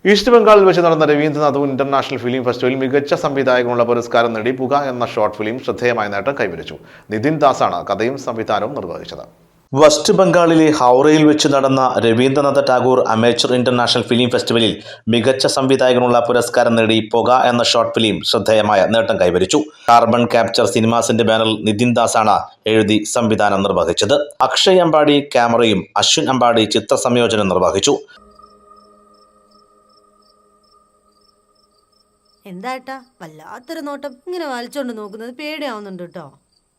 East ബംഗാളിൽ വെച്ച് നടന്ന രവീന്ദ്രനാഥ് ഇന്റർനാഷണൽ ഫിലിം ഫെസ്റ്റിവലിൽ മികച്ച സംവിധായകനുള്ള പുരസ്കാരം നേടി പുക എന്ന ഷോർട്ട് ഫിലിം ശ്രദ്ധേയമായ നേട്ടം കൈവരിച്ചു. നിതിൻ ദാസാണ് കഥയും സംവിധാനവും നിർവഹിച്ചത്. വെസ്റ്റ് ബംഗാളിലെ ഹൗറയിൽ വെച്ച് നടന്ന Rabindranath Tagore amateur international film ഫെസ്റ്റിവലിൽ മികച്ച സംവിധായകനുള്ള പുരസ്കാരം നേടി പുക എന്ന ഷോർട്ട് ഫിലിം ശ്രദ്ധേയമായ നേട്ടം കൈവരിച്ചു. കാർബൺ ക്യാപ്ചർ സിനിമാസിന്റെ ബാനറിൽ നിതിൻ ദാസാണ് എഴുതി സംവിധാനം നിർവഹിച്ചത്. അക്ഷയ് അമ്പാടി ക്യാമറയും അശ്വിൻ അമ്പാടി ചിത്ര സംയോജനം നിർവഹിച്ചു. എന്താട്ടാ വല്ലാത്തൊരു നോട്ടം ഇങ്ങനെ വലിച്ചോണ്ട് നോക്കുന്നത് പേടിയാവുന്നുണ്ട് കേട്ടോ.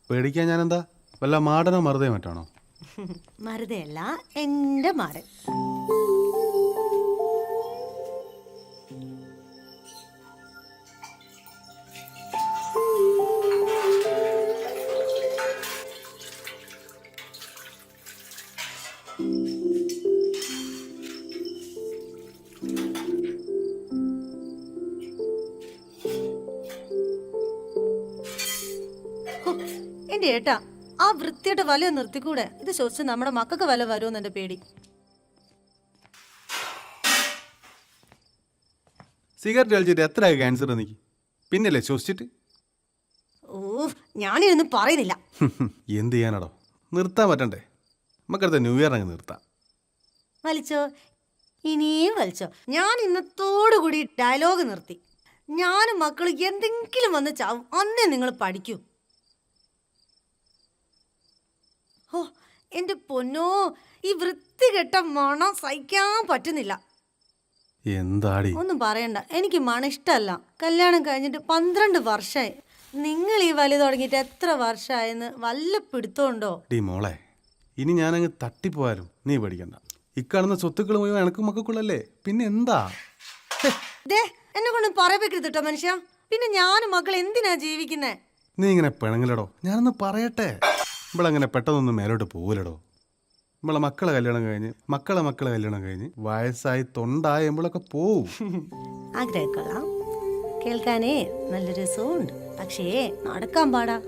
പേടിക്കാൻ ഞാൻ എന്താ വല്ല മാടനോ മറുതേ മറ്റാണോ? മറുതയല്ല, എന്റെ മാടൻ. എന്റെ ഏട്ടാ, ആ വൃത്തിയായിട്ട് വല നിർത്തിക്കൂടെ? ഇത് ശ്വസിച്ച് നമ്മുടെ മക്കൾക്ക് വല വരുമെന്ന് എന്റെ പേടി. സിഗരറ്റ് കഴിച്ചിട്ട് എത്ര ക്യാൻസർ എനിക്ക് പിന്നല്ലേ ശ്വസിച്ചിട്ട്? ഓ, ഞാനിതൊന്നും പറയുന്നില്ല. എന്ത് ചെയ്യാനാടോ, നിർത്താൻ പറ്റണ്ടേ? നമുക്കടുത്ത ന്യൂ ഇയർ അങ്ങ് നിർത്താം. വലിച്ചോ, ഇനിയും വലിച്ചോ. ഞാൻ ഇന്നത്തോടുകൂടി ഡയലോഗ് നിർത്തി. ഞാനും മക്കൾ എന്തെങ്കിലും വന്ന് ചാവും, അന്നേ നിങ്ങൾ പഠിക്കൂ. ഓ എന്റെ പൊന്നോ, ഈ വൃത്തികെട്ട മണം സഹിക്കാൻ പറ്റുന്നില്ല. എന്താടി? ഒന്നും പറയണ്ട, എനിക്ക് മണം ഇഷ്ടമല്ല. കല്യാണം കഴിഞ്ഞിട്ട് 12 വർഷമായി. നിങ്ങൾ ഈ വലി തുടങ്ങിയിട്ട് എത്ര വർഷമായെന്ന് വല്ല പിടുത്തോണ്ടോ? ഡീ മോളെ, ഇനി ഞാനങ്ങ് തട്ടിപ്പോയാലും നീ പേടിക്കണ്ട. ഇക്കാണുന്ന സ്വത്തുക്കൾ മുഴുവൻ എനക്കും മക്കൾക്കുള്ളല്ലേ, പിന്നെ എന്താ? എന്നെ കൊണ്ട് പറയപ്പെക്കരുത് കേട്ടോ മനുഷ്യ. പിന്നെ ഞാനും മക്കൾ എന്തിനാ ജീവിക്കുന്നേ? നീ ഇങ്ങനെ പിണങ്ങലടോ, ഞാനൊന്ന് പറയട്ടെ. ഇവളങ്ങനെ പെട്ടെന്നൊന്നും മേലോട്ട് പോവില്ലടോ. നമ്മളെ മക്കളെ കല്യാണം കഴിഞ്ഞ് വയസ്സായി തൊണ്ടായ നമ്മളൊക്കെ പോവും. ആഗ്രഹിക്കൊള്ളാം, കേൾക്കാനേ നല്ല രസമുണ്ട്. പക്ഷേ നടക്കാൻ പാടാ.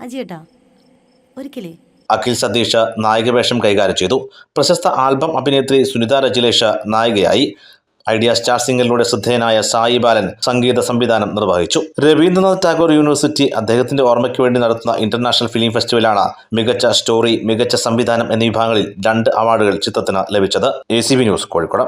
അജിയേട്ടാ, ഒരിക്കലേ അഖിൽ സതീഷ് നായികവേഷം കൈകാര്യം ചെയ്തു. പ്രശസ്ത ആൽബം അഭിനേത്രി സുനിത രജിലേഷ് നായികയായി. ഐഡിയ സ്റ്റാർ സിംഗറിലൂടെ ശ്രദ്ധേയനായ സായി ബാലൻ സംഗീത സംവിധാനം നിർവഹിച്ചു. രവീന്ദ്രനാഥ് ടാഗോർ യൂണിവേഴ്സിറ്റി അദ്ദേഹത്തിന്റെ ഓർമ്മയ്ക്ക് വേണ്ടി നടത്തുന്ന ഇന്റർനാഷണൽ ഫിലിം ഫെസ്റ്റിവലാണ് മികച്ച സ്റ്റോറി, മികച്ച സംവിധാനം എന്നീ വിഭാഗങ്ങളിൽ 2 അവാർഡുകൾ ചിത്രത്തിന് ലഭിച്ചത്. ACB news, Kozhikode.